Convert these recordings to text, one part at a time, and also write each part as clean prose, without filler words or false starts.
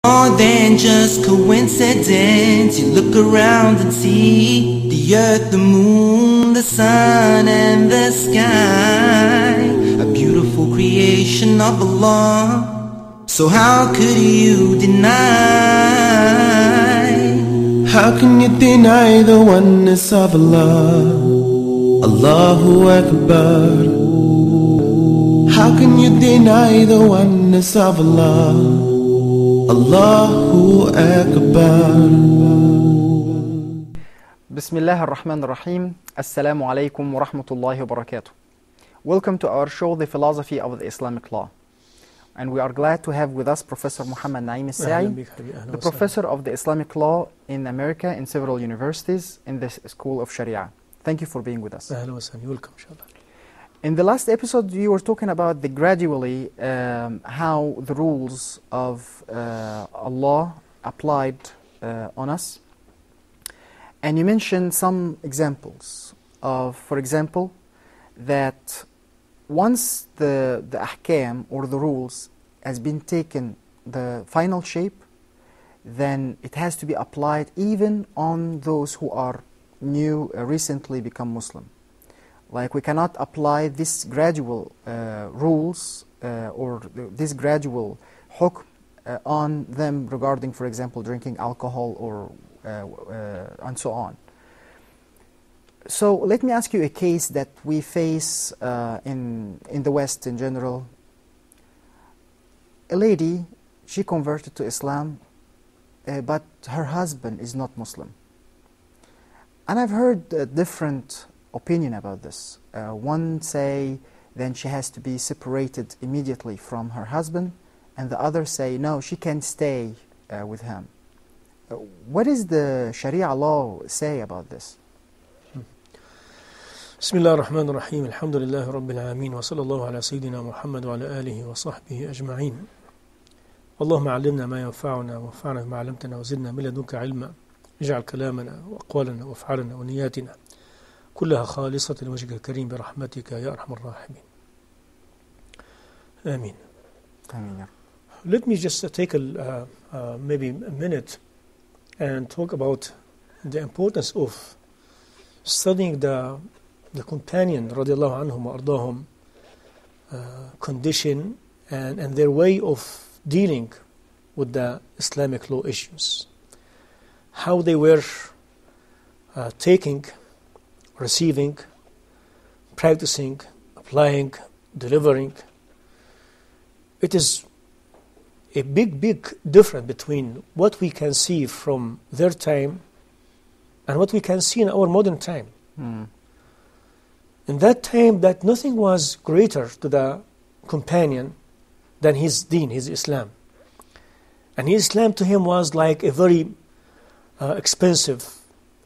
More than just coincidence. You look around and see the earth, the moon, the sun and the sky, a beautiful creation of Allah. So how could you deny? How can you deny the oneness of Allah? Allahu Akbar. How can you deny the oneness of Allah? Allahu Akbar. Bismillah ar-Rahman ar-Rahim. Assalamu alaikum wa rahmatullahi wa barakatuh. Welcome to our show, The Philosophy of the Islamic Law. And we are glad to have with us Professor Muhammad Saie, the Professor of the Islamic Law in America in several universities in the School of Sharia. Thank you for being with us. Welcome, inshallah. In the last episode, you were talking about gradually how the rules of Allah applied on us. And you mentioned some examples of, for example, that once the ahkam or the rules has been taken the final shape, then it has to be applied even on those who are new, recently become Muslim. Like we cannot apply this gradual rules or this gradual hukm on them regarding, for example, drinking alcohol or and so on. So let me ask you a case that we face in the West in general. A lady, she converted to Islam, but her husband is not Muslim. And I've heard different opinion about this. One say then she has to be separated immediately from her husband, and the other say no, she can stay with him. What does the Sharia law say about this? Bismillah ar-Rahman ar-Rahim. Alhamdulillah Rabbil Alameen. Wa sallallahu ala Sayyidina Muhammad wa ala alihi wa sahbihi ajma'in. Allahumma allimna ma yanfa'una wa anfa'na ma 'allamtana wa zidna min ladunka 'ilma. Ij'al kalamana wa aqwalana wa af'alana wa niyatina kullaha khalisatan liwajhika al-karim bi rahmatika ya arhamar rahimin. Ameen. Ameen. Let me just take maybe a minute and talk about the importance of studying the companion radiallahu anhum wa ardahum condition and their way of dealing with the Islamic law issues. How they were taking, receiving, practicing, applying, delivering. It is a big difference between what we can see from their time and what we can see in our modern time. In that time, that nothing was greater to the companion than his deen, his Islam. And his Islam to him was like a very expensive,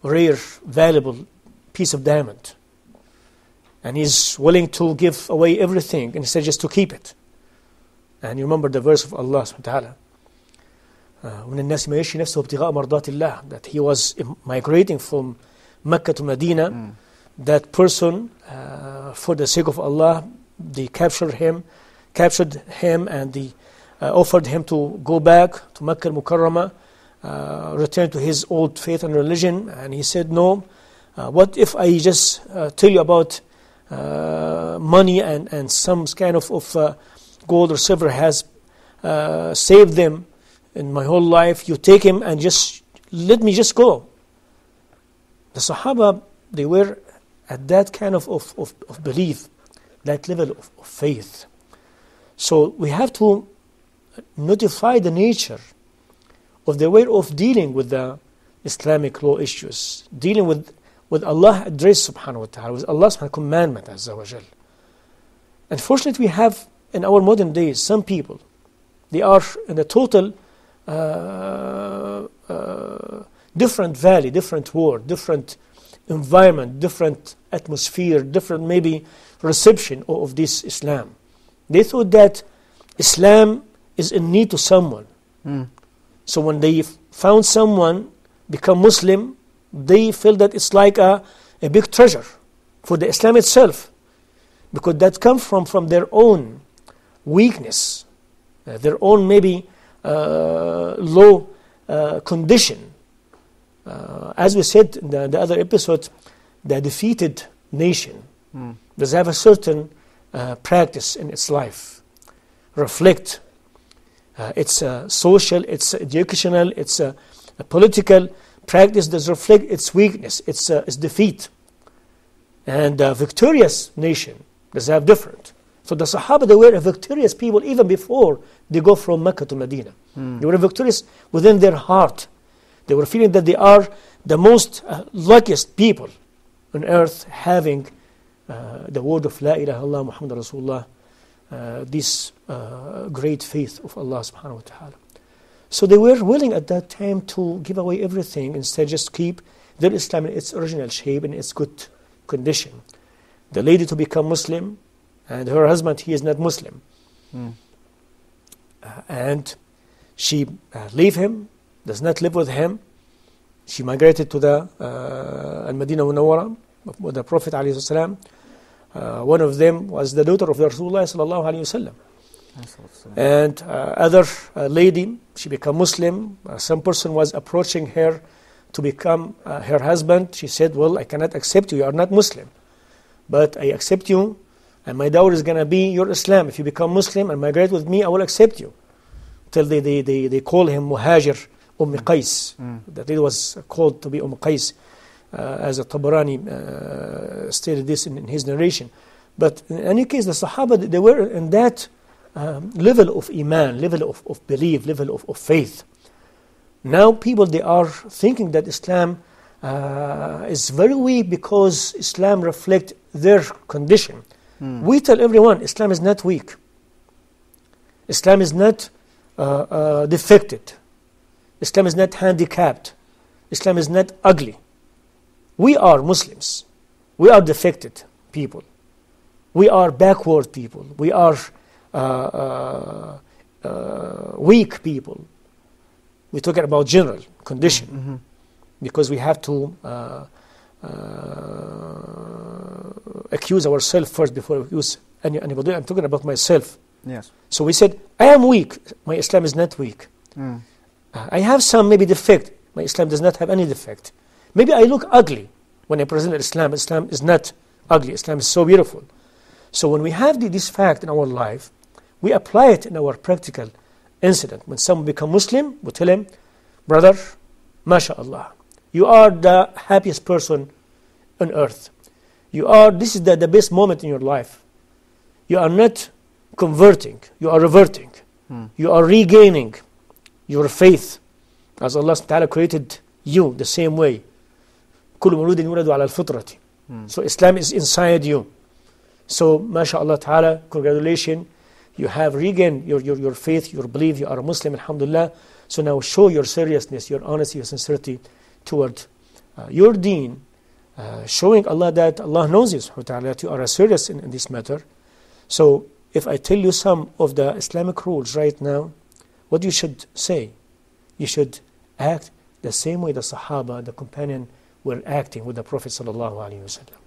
rare, valuable piece of diamond. And he's willing to give away everything instead just to keep it. And you remember the verse of Allah subhanahu wa ta'ala. وَمِنَ النَّاسِ مَا يَشْرِي نَفْسَهُ ابْتِغَاءَ مَرْضَاتِ اللَّهِ, that he was migrating from Mecca to Medina. That person, for the sake of Allah, they captured him and they offered him to go back to Mecca al-Mukarramah, return to his old faith and religion. And he said, no, what if I just tell you about money and some kind of gold or silver has saved them in my whole life. You take him and just let me just go. The Sahaba, they were at that kind of belief, that level of faith. So we have to notify the nature of the way of dealing with the Islamic law issues, dealing with Allah address subhanahu wa ta'ala, with Allah's commandment azza wa jal. Unfortunately, we have in our modern days some people, they are in a total different valley, different world, different environment, different atmosphere, different maybe reception of this Islam. They thought that Islam is in need to someone. So when they found someone become Muslim, they feel that it's like a big treasure for the Islam itself, because that comes from their own weakness, their own maybe low condition. As we said in the other episode, the defeated nation does have a certain practice in its life, reflect its social, its educational, its political practice does reflect its weakness, its defeat. And a victorious nation does have different. So the Sahaba, they were a victorious people even before they go from Mecca to Medina. They were victorious within their heart. They were feeling that they are the most luckiest people on earth, having the word of La ilaha illallah Muhammad Rasulullah, this great faith of Allah subhanahu wa ta'ala. So they were willing at that time to give away everything, instead just keep their Islam in its original shape, in its good condition. The lady to become Muslim, and her husband, he is not Muslim. And she leave him, does not live with him. She migrated to the Al-Madinah Munawwara with the Prophet alayhi salam. One of them was the daughter of the Rasulullah sallallahu alayhi wasallam. And other lady, she became Muslim. Some person was approaching her to become her husband. She said, well, I cannot accept you, you are not Muslim. But I accept you, and my dowry is going to be your Islam. If you become Muslim and migrate with me, I will accept you. Till they call him Muhajir Qais. That it was called to be Qais, as a Tabarani stated this in his narration. But in any case, the Sahaba, they were in that level of Iman, level of belief, level of faith. Now people, they are thinking that Islam is very weak because Islam reflects their condition. We tell everyone, Islam is not weak. Islam is not defected. Islam is not handicapped. Islam is not ugly. We are Muslims. We are defected people. We are backward people. We are weak people. We're talking about general condition, because we have to accuse ourselves first before we accuse anybody. I'm talking about myself. Yes. So we said, I am weak. My Islam is not weak. I have some maybe defect. My Islam does not have any defect. Maybe I look ugly when I present Islam. Islam is not ugly. Islam is so beautiful. So when we have this fact in our life, we apply it in our practical incident. When someone becomes Muslim, we tell him, brother, mashallah, you are the happiest person on earth. This is the best moment in your life. You are not converting, you are reverting. You are regaining your faith, as Allah subhanahu wa ta'ala created you the same way. كل مولود يولد على الفطرة. So Islam is inside you. So, mashallah ta'ala, congratulations, you have regained your faith, your belief, you are a Muslim, alhamdulillah. So now show your seriousness, your honesty, your sincerity toward your deen, showing Allah that Allah knows you, subhanahu wa ta'ala, that you are serious in this matter. So, if I tell you some of the Islamic rules right now, what you should say? You should act the same way the Sahaba, the companion, were acting with the Prophet sallallahu alaihi wasallam.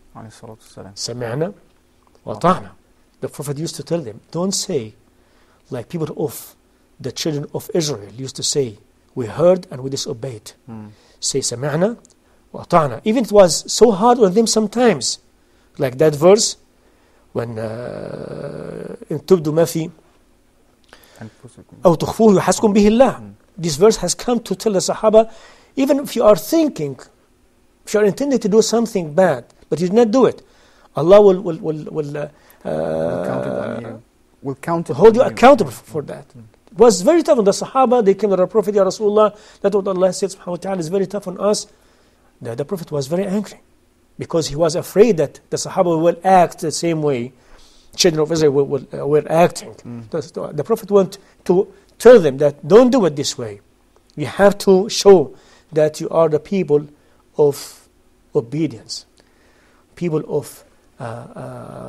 Sami'na wa ta'na. The Prophet used to tell them, don't say like people of the children of Israel used to say, we heard and we disobeyed. Say sami'na wa ta'na. Even it was so hard on them sometimes. Like that verse, when in tubdu ma fi أو تخفوه يحاسبكم به الله. This verse has come to tell the Sahaba, even if you are thinking, if you are intending to do something bad, but you did not do it, Allah will hold you accountable for that. It was very tough on the Sahaba. They came to the Prophet, Ya Rasulullah, that's what Allah said, subhanahu wa ta'ala, is very tough on us. The Prophet was very angry, because he was afraid that the Sahaba will act the same way children of Israel were acting. The Prophet wanted to tell them that don't do it this way. You have to show that you are the people of obedience, people of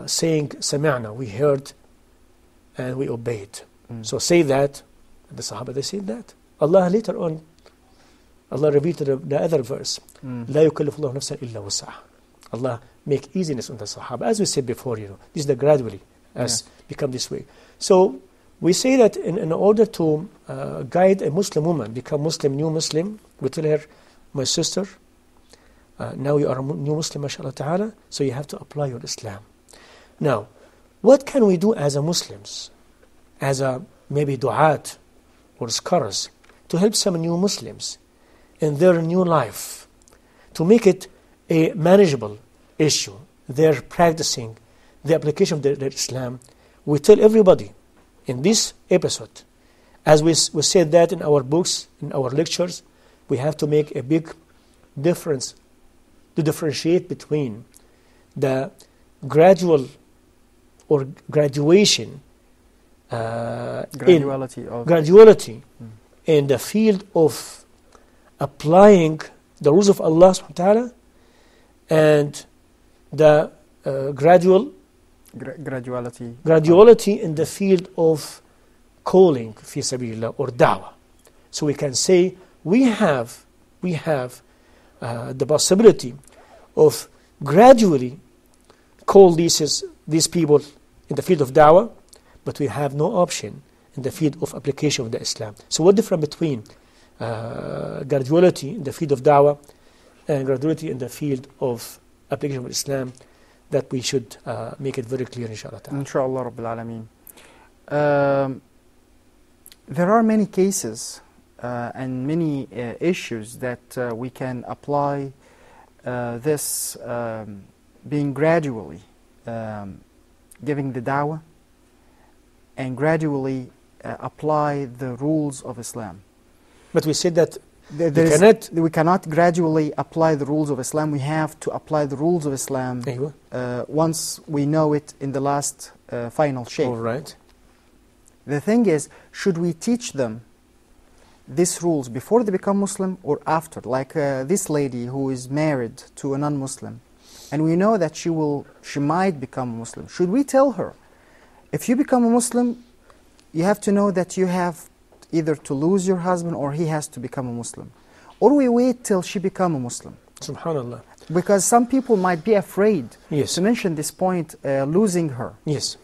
saying sami'na, we heard and we obeyed. So say that. The Sahaba, they said that. Allah later on, Allah repeated the other verse, لا يكلف الله نفسا إلا وسعها. Allah make easiness on the Sahaba. As we said before, this is the gradually has become this way. So We say that in order to guide a Muslim woman, become Muslim, new Muslim, we tell her, my sister, now you are a new Muslim, mashallah ta'ala, so you have to apply your Islam. Now, what can we do as a Muslims, as a maybe du'at or scholars, to help some new Muslims in their new life, to make it a manageable issue? They're practicing the application of their Islam. We tell everybody in this episode, as we said that in our books, in our lectures, we have to make a big difference to differentiate between the gradual or graduation graduality in the field of applying the rules of Allah subhanahu wa ta'ala, and the graduality in the field of calling fi sabilillah or da'wah. So we can say we have the possibility of gradually call these people in the field of da'wah, but we have no option in the field of application of the Islam. So what difference between graduality in the field of da'wah and graduality in the field of application of Islam, that we should make it very clear, inshallah ta'ala. Inshallah Rabbil Alameen. There are many cases and many issues that we can apply this being gradually giving the da'wah and gradually apply the rules of Islam. But we said that we cannot gradually apply the rules of Islam. We have to apply the rules of Islam once we know it in the last final shape. All right. The thing is, should we teach them these rules before they become Muslim or after? Like this lady who is married to a non-Muslim, and we know that she might become a Muslim. Should we tell her, if you become a Muslim, you have to know that you have either to lose your husband or he has to become a Muslim? Or we wait till she become a Muslim? Subhanallah. Because some people might be afraid Yes. to mention this point, losing her. Yes.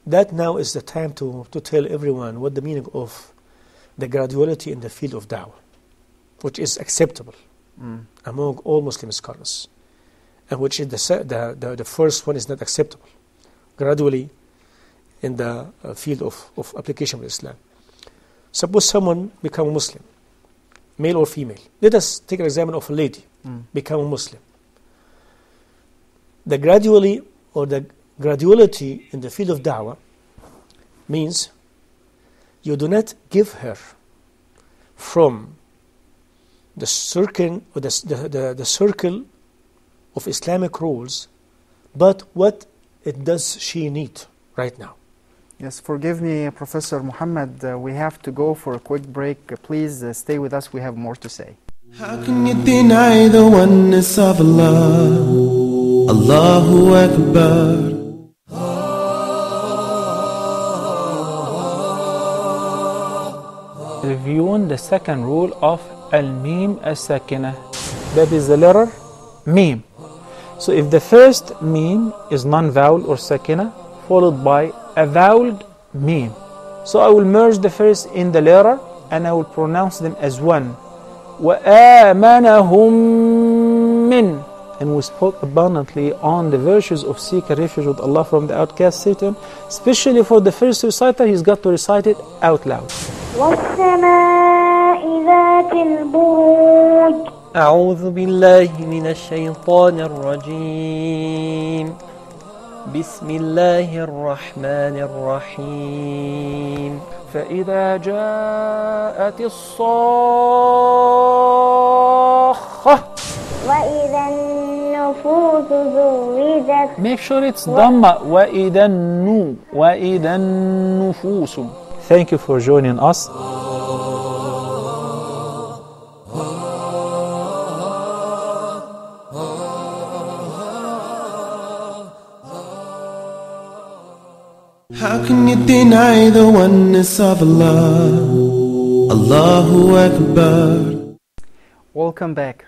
That now is the time to tell everyone what the meaning of the graduality in the field of da'wah, which is acceptable among all Muslim scholars, and which is the first one is not acceptable. Gradually in the field of application of Islam. Suppose someone become a Muslim, male or female. Let us take an example of a lady become a Muslim. The graduality in the field of da'wah means you do not give her from the circle or the circle of Islamic rules, but what does she need right now? Yes, forgive me, Professor Muhammad. We have to go for a quick break. Please stay with us. We have more to say. How can you deny the oneness of Allah? Allahu Akbar. Reviewing the second rule of al-mim as-sakinah. That is the letter mim. So if the first mim is non-vowel or sakinah, followed by a voweled mim, so I will merge the first in the letter and I will pronounce them as one. وَآمَنَهُمْ مِنْ. And we spoke abundantly on the virtues of seeking refuge with Allah from the outcast Satan. Especially for the first reciter, he's got to recite it out loud. وَالسَّمَاءِ ذَاتِ الْبُرُوجِ. أعوذ بالله من الشيطان الرجيم. بسم الله الرحمن الرحيم. فإذا جاءت الصاخة. وَإِذَا النُّفُوسُ زُوِّجَتْ. Make sure it's Dhamma. وَإِذَا النُّفُوسُ. Thank you for joining us. How can you deny the oneness of Allah? Allahu Akbar. Welcome back.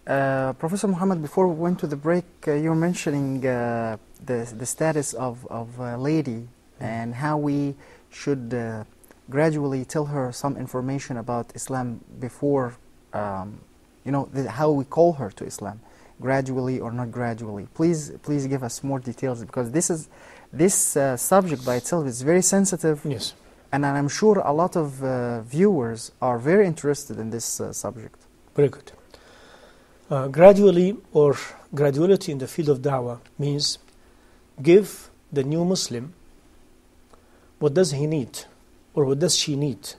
Professor Muhammad, before we went to the break, you were mentioning the status of a lady and how we should gradually tell her some information about Islam before, how we call her to Islam, gradually or not gradually. Please give us more details, because this subject by itself is very sensitive. Yes. And I'm sure a lot of viewers are very interested in this subject. Very good. Gradually, or graduality in the field of da'wah, means give the new Muslim what does he need, or what does she need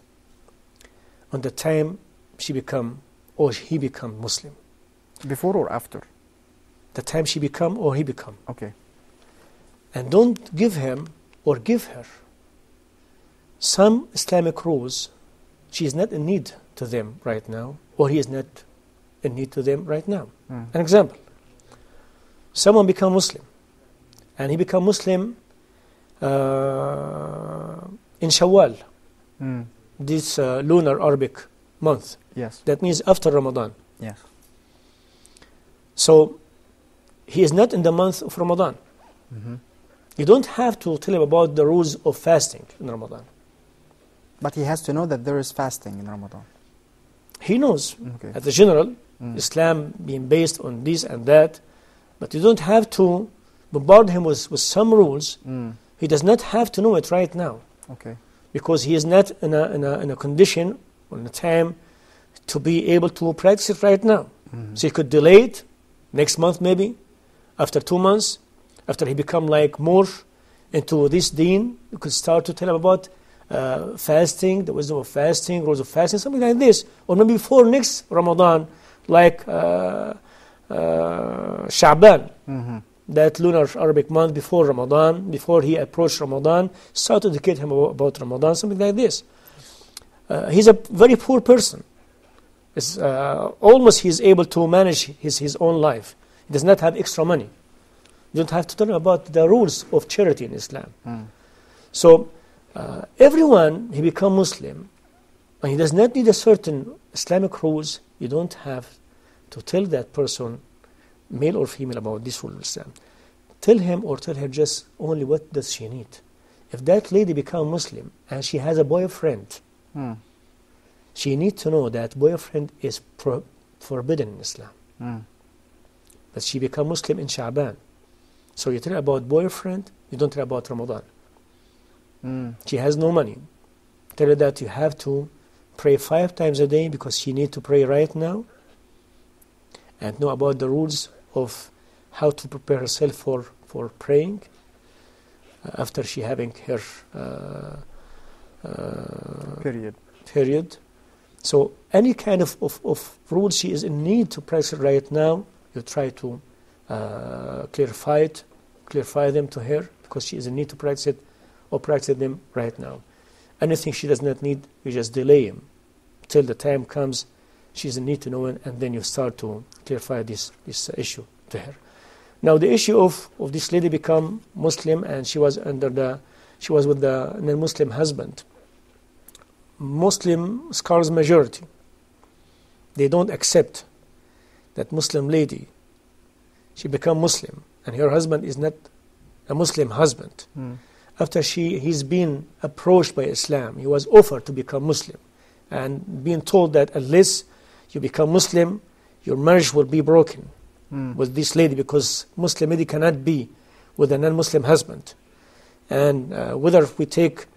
on the time she become or he become Muslim. Before or after? The time she become or he become. Okay. And don't give him or give her some Islamic rules she is not in need to them right now, or he is not in need to them right now. An example: someone become Muslim, and he become Muslim in Shawwal, this lunar Arabic month. Yes. That means after Ramadan. Yes. So he is not in the month of Ramadan. You don't have to tell him about the rules of fasting in Ramadan. But he has to know that there is fasting in Ramadan. He knows, Okay. as a general, Islam being based on this and that, but you don't have to bombard him with some rules. He does not have to know it right now, Okay. because he is not in a condition or in a time to be able to practice it right now. So he could delay it next month, maybe after 2 months, after he become like more into this deen. You could start to tell him about fasting, the wisdom of fasting, rules of fasting, something like this. Or maybe before next Ramadan, like Sha'ban, that lunar Arabic month before Ramadan, before he approached Ramadan, start to educate him about Ramadan, something like this. He's a very poor person. It's, almost he's able to manage his own life. He does not have extra money. You don't have to tell him about the rules of charity in Islam. So everyone, he become Muslim, and he does not need a certain Islamic rules. You don't have to tell that person, male or female, about this rule of Islam. Tell him or tell her just only what does she need. If that lady become Muslim and she has a boyfriend, she needs to know that boyfriend is forbidden in Islam. But she become Muslim in Sha'ban. So you tell her about boyfriend, you don't tell her about Ramadan. She has no money. Tell her that you have to pray 5 times a day because she needs to pray right now, and know about the rules of how to prepare herself for praying after she having her period. So any kind of rules she is in need to practice right now, you try to clarify them to her, because she is in need to practice it, or practice them right now. Anything she does not need, you just delay him till the time comes she's in need to know it, and then you start to clarify this issue to her. Now the issue of this lady become Muslim, and she was with the non-Muslim husband. Muslim scholars majority, they don't accept that Muslim lady, she become Muslim and her husband is not a Muslim husband. After he's been approached by Islam, he was offered to become Muslim, and being told that unless you become Muslim, your marriage will be broken with this lady, because Muslim lady cannot be with a non-Muslim husband. And whether we take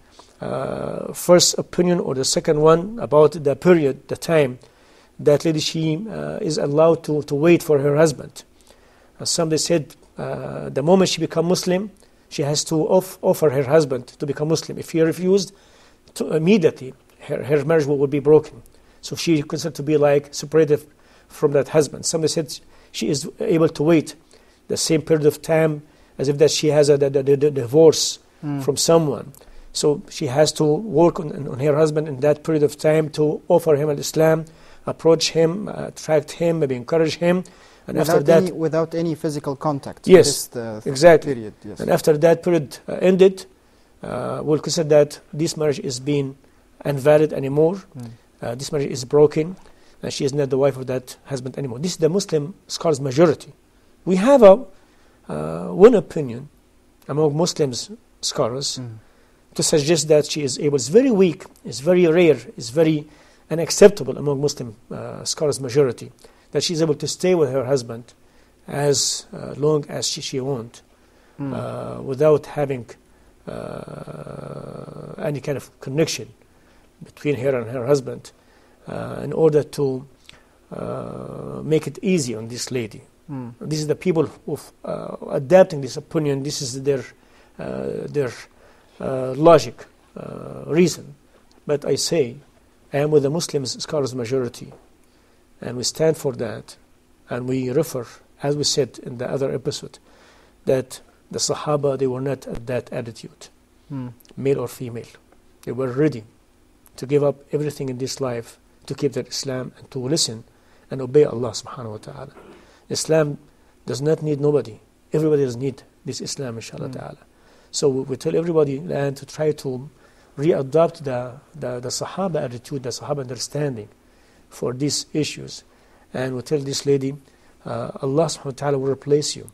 first opinion or the second one about the period, the time that lady she is allowed to wait for her husband. Some they said the moment she become Muslim, she has to offer her husband to become Muslim. If he refused, immediately her marriage will be broken. So she is considered to be like separated from that husband. Some they said she is able to wait the same period of time as if that she has a divorce from someone. So she has to work on her husband in that period of time to offer him Islam, approach him, attract him, maybe encourage him. And without any physical contact. Yes, exactly. Period, yes. And after that period ended, we'll consider that this marriage is being invalid anymore. This marriage is broken, and she is not the wife of that husband anymore. This is the Muslim scholars majority. We have one opinion among Muslims scholars to suggest that she is able. It's very weak, it's very rare, it's very unacceptable among Muslim scholars majority, that she's able to stay with her husband as long as she wants, without having any kind of connection between her and her husband, in order to make it easy on this lady. This is the people who adapting this opinion. This is their logic, reason. But I say, I am with the Muslim scholars majority, and we stand for that, and we refer, as we said in the other episode, that the Sahaba, they were not at that attitude, male or female. They were ready to give up everything in this life to keep their Islam and to listen and obey Allah subhanahu wa ta'ala. Islam does not need nobody. Everybody does need this Islam, inshallah ta'ala. So we tell everybody and to try to readopt the Sahaba attitude, the Sahaba understanding for these issues. And we tell this lady, Allah subhanahu wa ta'ala will replace you.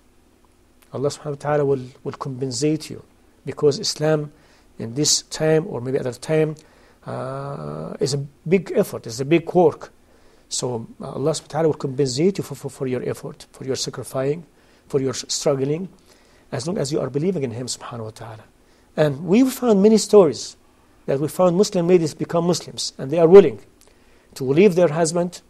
Allah subhanahu wa ta'ala will compensate you, because Islam in this time or maybe other time is a big effort, it's a big work. So Allah subhanahu wa ta'ala will compensate you for your effort, for your sacrificing, for your struggling, as long as you are believing in Him subhanahu wa ta'ala. And we found many stories that we found Muslim ladies become Muslims, and they are willing to leave their husband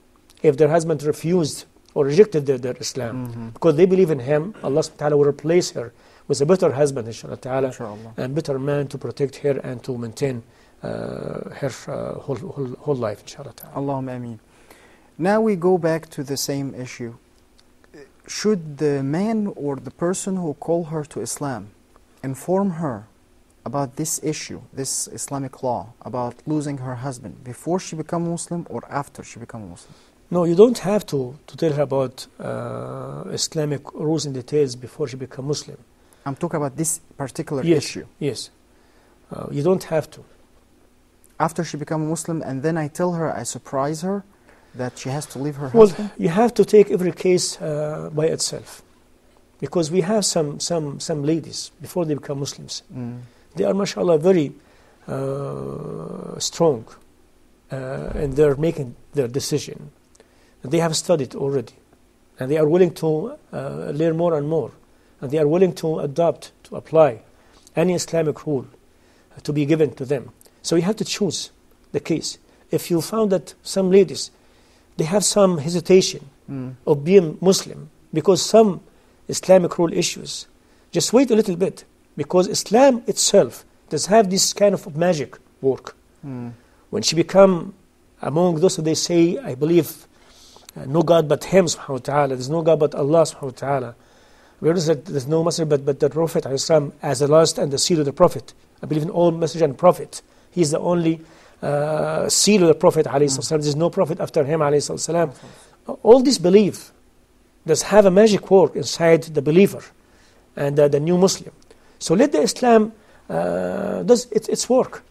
if their husband refused or rejected their Islam, because they believe in Him. Allah subhanahu wa ta'ala will replace her with a better husband, inshallah ta'ala, and better man to protect her and to maintain her whole life, inshallah ta'ala. Allahumma ameen. Now we go back to the same issue. Should the man or the person who call her to Islam inform her about this issue, this Islamic law, about losing her husband, before she becomes Muslim or after she becomes Muslim? No, you don't have to tell her about Islamic rules and details before she becomes Muslim. I'm talking about this particular issue. Yes, you don't have to. After she becomes Muslim, and then I tell her, I surprise her, that she has to leave her husband? Well, you have to take every case by itself, because we have some ladies, before they become Muslims, they are, mashallah, very strong, and they're making their decision. They have studied already, and they are willing to learn more and more, and they are willing to adopt, to apply any Islamic rule to be given to them. So you have to choose the case. If you found that some ladies, they have some hesitation of being Muslim because some Islamic rule issues, just wait a little bit, because Islam itself does have this kind of magic work. When she become among those who they say, I believe no God but Him subhanahu wa ta'ala, there's no God but Allah subhanahu wa ta'ala. We realize that there's no messenger but the Prophet as the last and the seal of the Prophet. I believe in all messenger and Prophet. He's the only seal of the Prophet alayhi. There's no Prophet after him alayhi. All this belief does have a magic work inside the believer and the new Muslim. So let the Islam does its work.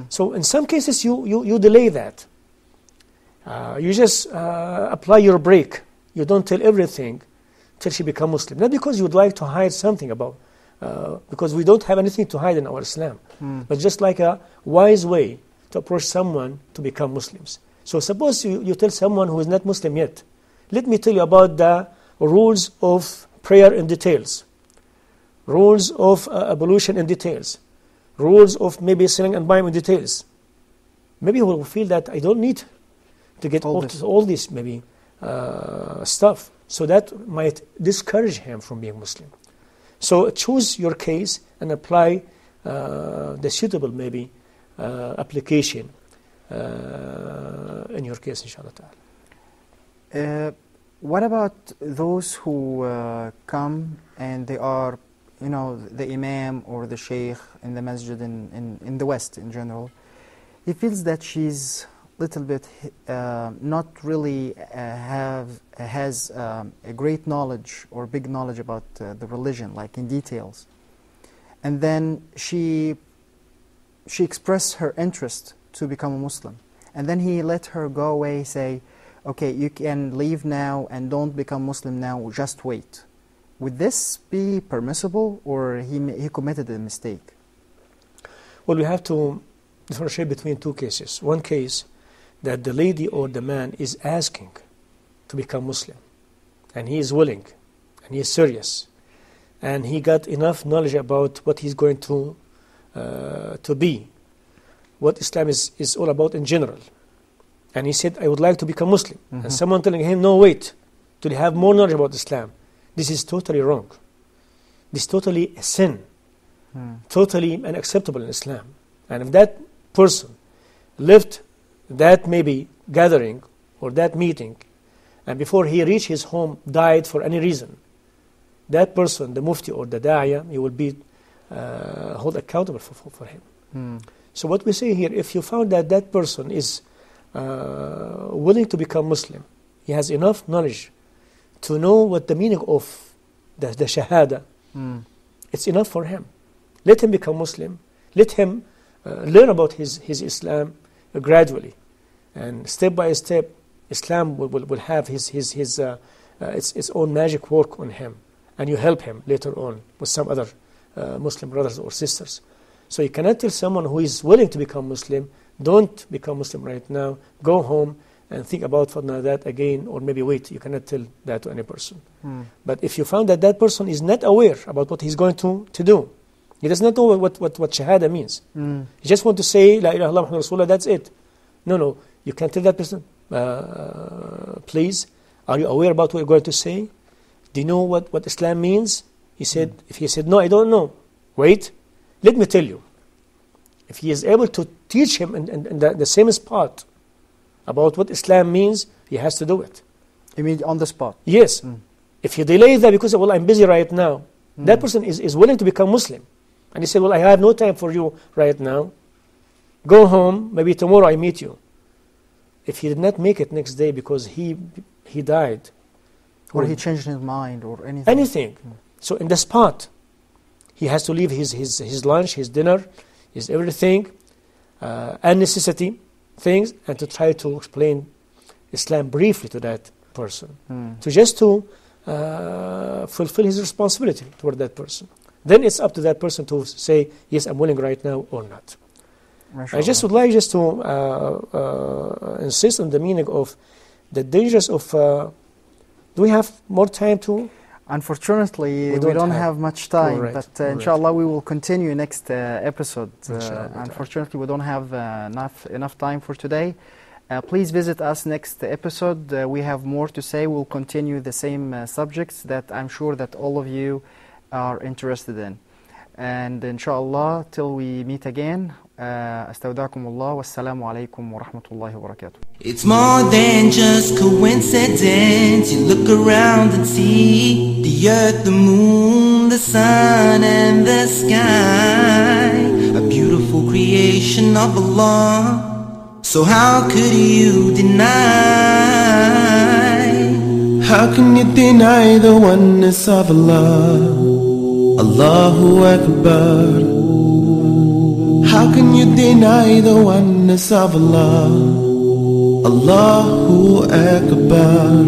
So in some cases you delay that. You just apply your break. You don't tell everything till she becomes Muslim. Not because you would like to hide something about, because we don't have anything to hide in our Islam, but just like a wise way to approach someone to become Muslims. So suppose you tell someone who is not Muslim yet, let me tell you about the rules of prayer in details, rules of ablution in details, rules of maybe selling and buying in details. Maybe he will feel that I don't need to get all this maybe stuff. So that might discourage him from being Muslim. So choose your case and apply the suitable maybe application in your case, inshallah ta'ala. What about those who come and they are, the imam or the sheikh in the masjid in the West in general? He feels that she's little bit not really has a great knowledge or big knowledge about the religion, like in details. And then she expressed her interest to become a Muslim. And then he let her go away, say, okay, you can leave now and don't become Muslim now, just wait. Would this be permissible, or he committed a mistake? Well, we have to differentiate between two cases. One case that the lady or the man is asking to become Muslim, and he is willing, and he is serious, and he got enough knowledge about what he's going to be, what Islam is all about in general. And he said, I would like to become Muslim. And someone telling him, no, wait, to have more knowledge about Islam. This is totally wrong. This is totally a sin. Totally unacceptable in Islam. And if that person left that maybe gathering or that meeting, and before he reached his home died for any reason, that person, the mufti or the da'iyah, he will be held accountable for him. So what we say here, if you found that that person is willing to become Muslim, he has enough knowledge to know what the meaning of the shahada, it's enough for him. Let him become Muslim. Let him learn about his Islam gradually. And step by step, Islam will have its own magic work on him. And you help him later on with some other Muslim brothers or sisters. So you cannot tell someone who is willing to become Muslim, don't become Muslim right now, go home and think about that again, or maybe wait. You cannot tell that to any person. But if you found that that person is not aware about what he's going to do, he does not know what shahada means. He just want to say, La ilaha illallah Muhammadur Rasulullah, that's it. No, you can tell that person, please, are you aware about what you're going to say? Do you know what Islam means? If he said, no, I don't know. Wait, let me tell you. If he is able to teach him in the same spot about what Islam means, he has to do it. You mean on the spot? Yes. If he delays that because, well, I'm busy right now, that person is willing to become Muslim. And he said, well, I have no time for you right now. Go home, maybe tomorrow I meet you. If he did not make it next day because he died, or he changed his mind, or anything. Anything. So in the spot, he has to leave his lunch, his dinner, his everything, unnecessary things, and to try to explain Islam briefly to that person, to fulfill his responsibility toward that person. Then it's up to that person to say, yes, I'm willing right now or not. I just would like to insist on the meaning of the dangers of. Do we have more time to? Unfortunately, we don't have much time, right. but inshallah we will continue next episode. Unfortunately, we don't have enough time for today. Please visit us next episode. We have more to say. We'll continue the same subjects that I'm sure that all of you are interested in. And inshallah, till we meet again, أستودعكم الله والسلام عليكم ورحمة الله وبركاته. It's more than just coincidence. You look around and see the earth, the moon, the sun and the sky, a beautiful creation of Allah. So how could you deny? How can you deny the oneness of Allah? Allahu Akbar. How can you deny the oneness of Allah? Allahu Akbar.